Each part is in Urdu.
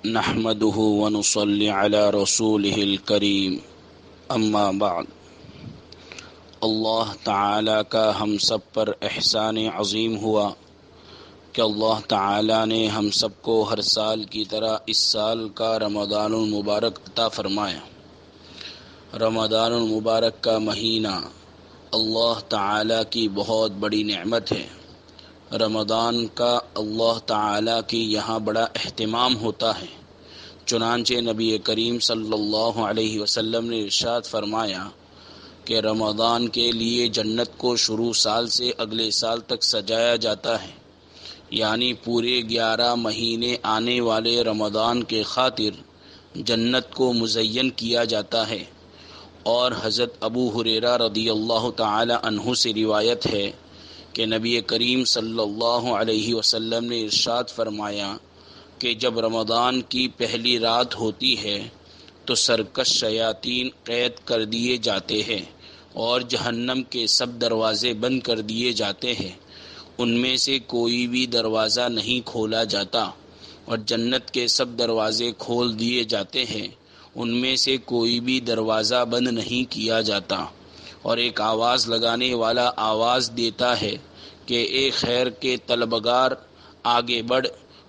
نحمده ونصلي على رسوله الكريم اما بعد۔ اللہ تعالیٰ کا ہم سب پر احسان عظیم ہوا کہ اللہ تعالیٰ نے ہم سب کو ہر سال کی طرح اس سال کا رمضان المبارک عطا فرمایا۔ رمضان المبارک کا مہینہ اللہ تعالیٰ کی بہت بڑی نعمت ہے۔ رمضان کا اللہ تعالیٰ کی یہاں بڑا اہتمام ہوتا ہے، چنانچہ نبی کریم صلی اللہ علیہ وسلم نے ارشاد فرمایا کہ رمضان کے لیے جنت کو شروع سال سے اگلے سال تک سجایا جاتا ہے، یعنی پورے 11 مہینے آنے والے رمضان کے خاطر جنت کو مزین کیا جاتا ہے۔ اور حضرت ابو ہریرہ رضی اللہ تعالی عنہ سے روایت ہے کہ نبی کریم صلی اللہ علیہ وسلم نے ارشاد فرمایا کہ جب رمضان کی پہلی رات ہوتی ہے تو سرکش شیاطین قید کر دیے جاتے ہیں اور جہنم کے سب دروازے بند کر دیے جاتے ہیں، ان میں سے کوئی بھی دروازہ نہیں کھولا جاتا، اور جنت کے سب دروازے کھول دیے جاتے ہیں، ان میں سے کوئی بھی دروازہ بند نہیں کیا جاتا، اور ایک آواز لگانے والا آواز دیتا ہے کہ اے خیر کے طلبگار آگے بڑھ،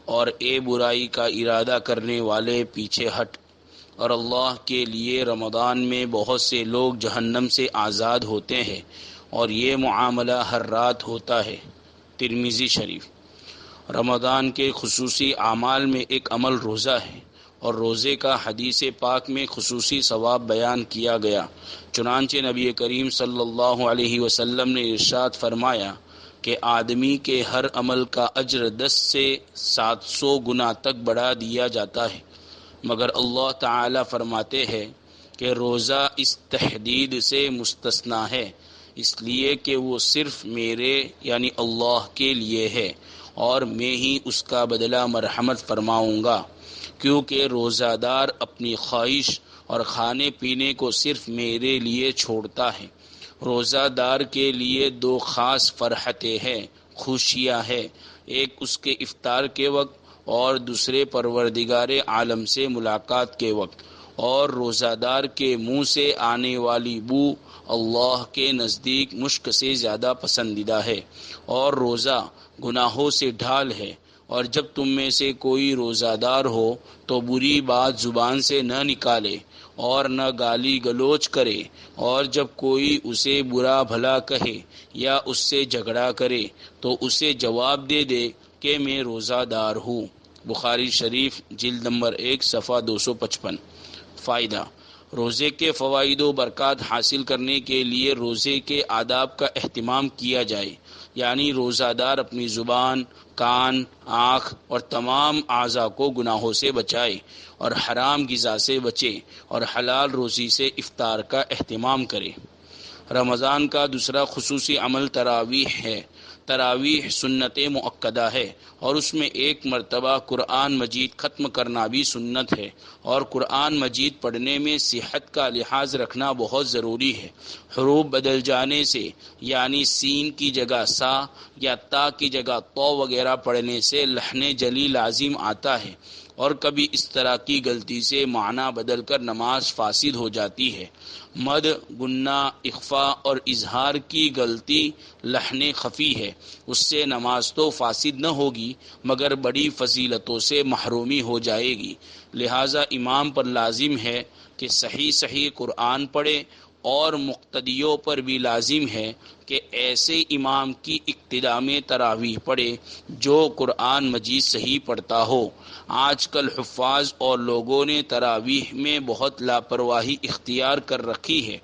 اور اے برائی کا ارادہ کرنے والے پیچھے ہٹ۔ اور اللہ کے لیے رمضان میں بہت سے لوگ جہنم سے آزاد ہوتے ہیں، اور یہ معاملہ ہر رات ہوتا ہے۔ ترمذی شریف۔ رمضان کے خصوصی اعمال میں ایک عمل روزہ ہے، اور روزے کا حدیث پاک میں خصوصی ثواب بیان کیا گیا، چنانچہ نبی کریم صلی اللہ علیہ وسلم نے ارشاد فرمایا کہ آدمی کے ہر عمل کا اجر 10 سے 700 گنا تک بڑھا دیا جاتا ہے، مگر اللہ تعالی فرماتے ہیں کہ روزہ اس تحدید سے مستثنی ہے، اس لیے کہ وہ صرف میرے یعنی اللہ کے لیے ہے، اور میں ہی اس کا بدلہ مرحمت فرماؤں گا، کیونکہ روزہ دار اپنی خواہش اور کھانے پینے کو صرف میرے لیے چھوڑتا ہے۔ روزہ دار کے لیے 2 خاص فرحتیں ہیں، خوشیاں ہیں، ایک اس کے افطار کے وقت اور دوسرے پروردگار عالم سے ملاقات کے وقت۔ اور روزہ دار کے منہ سے آنے والی بو اللہ کے نزدیک مشک سے زیادہ پسندیدہ ہے، اور روزہ گناہوں سے ڈھال ہے، اور جب تم میں سے کوئی روزہ دار ہو تو بری بات زبان سے نہ نکالے اور نہ گالی گلوچ کرے، اور جب کوئی اسے برا بھلا کہے یا اس سے جھگڑا کرے تو اسے جواب دے دے کہ میں روزہ دار ہوں۔ بخاری شریف جلد نمبر 1 صفحہ 255۔ فائدہ: روزے کے فوائد و برکات حاصل کرنے کے لیے روزے کے آداب کا اہتمام کیا جائے، یعنی روزہ دار اپنی زبان، کان، آنکھ اور تمام اعضاء کو گناہوں سے بچائے، اور حرام غذا سے بچے، اور حلال روزی سے افطار کا اہتمام کرے۔ رمضان کا دوسرا خصوصی عمل تراویح ہے۔ تراویح سنت مؤکدہ ہے، اور اس میں ایک مرتبہ قرآن مجید ختم کرنا بھی سنت ہے، اور قرآن مجید پڑھنے میں صحت کا لحاظ رکھنا بہت ضروری ہے۔ حروف بدل جانے سے، یعنی سین کی جگہ سا یا تا کی جگہ تو وغیرہ پڑھنے سے لحن جلی لازم آتا ہے، اور کبھی اس طرح کی غلطی سے معنی بدل کر نماز فاسد ہو جاتی ہے۔ مد، گنہ، اخفا اور اظہار کی غلطی لحن خفی ہے، اس سے نماز تو فاسد نہ ہوگی مگر بڑی فضیلتوں سے محرومی ہو جائے گی، لہٰذا امام پر لازم ہے کہ صحیح قرآن پڑھے، اور مقتدیوں پر بھی لازم ہے کہ ایسے امام کی اقتداء میں تراویح پڑھے جو قرآن مجید صحیح پڑھتا ہو۔ آج کل حفاظ اور لوگوں نے تراویح میں بہت لاپرواہی اختیار کر رکھی ہے۔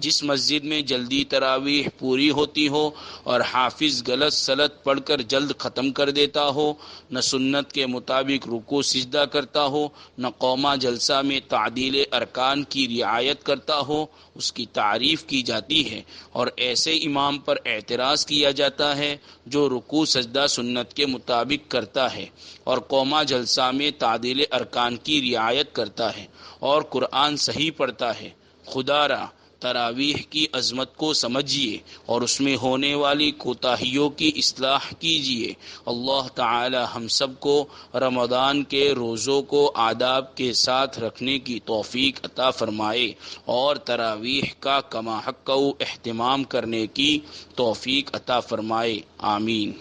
جس مسجد میں جلدی تراویح پوری ہوتی ہو اور حافظ غلط سلط پڑھ کر جلد ختم کر دیتا ہو، نہ سنت کے مطابق رکوع سجدہ کرتا ہو، نہ قوما جلسہ میں تعدیل ارکان کی رعایت کرتا ہو، اس کی تعریف کی جاتی ہے، اور ایسے امام پر اعتراض کیا جاتا ہے جو رکوع سجدہ سنت کے مطابق کرتا ہے اور قوما جلسہ میں تعدیل ارکان کی رعایت کرتا ہے اور قرآن صحیح پڑھتا ہے۔ خدا را تراویح کی عظمت کو سمجھیے اور اس میں ہونے والی کوتاہیوں کی اصلاح کیجیے۔ اللہ تعالی ہم سب کو رمضان کے روزوں کو آداب کے ساتھ رکھنے کی توفیق عطا فرمائے اور تراویح کا کما حق اہتمام کرنے کی توفیق عطا فرمائے، آمین۔